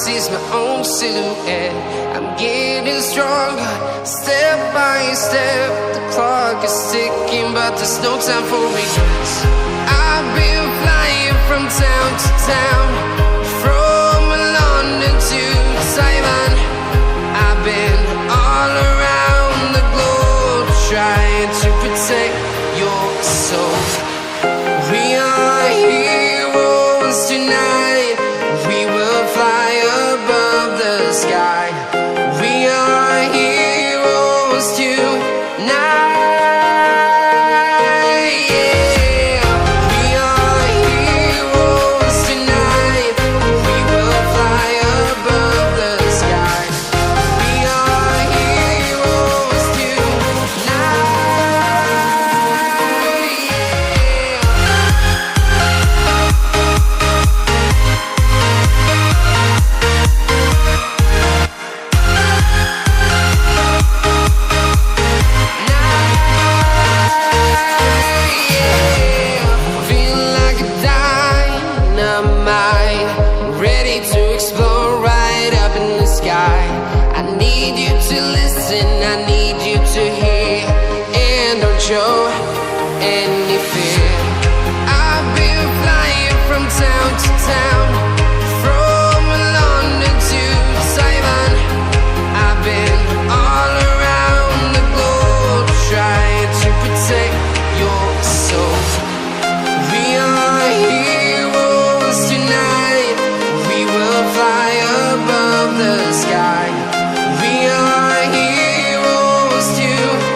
sees my own silhouette. I'm getting stronger, step by step. The clock is ticking, but there's no time for regrets. I've been flying from town to town, from London to Taiwan. I've been all around the globe, trying to protect your soul. We are heroes tonight. We will fly above the sky. We are heroes tonight. Yeah. We are heroes tonight. We will fly above the sky. We are heroes tonight. Show any fear. I've been flying from town to town, from London to Taiwan. I've been all around the globe, trying to protect your soul. We are heroes tonight. We will fly above the sky. We are heroes tonight.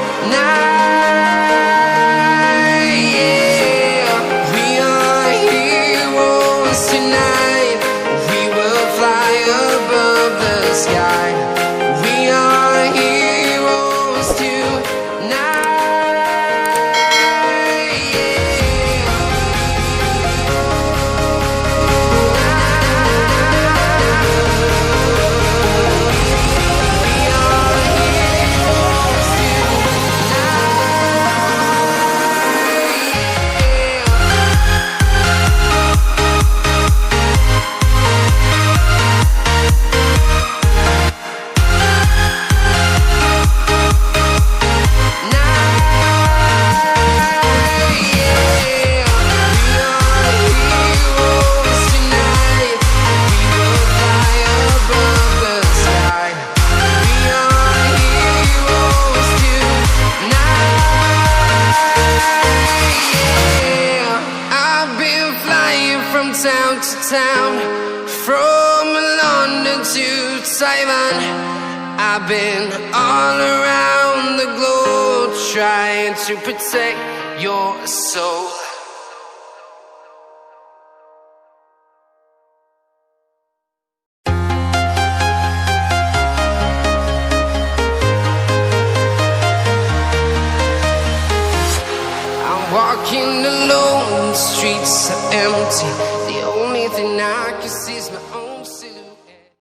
Town to town, from London to Taiwan. I've been all around the globe, trying to protect your soul. I'm walking alone, the streets are empty.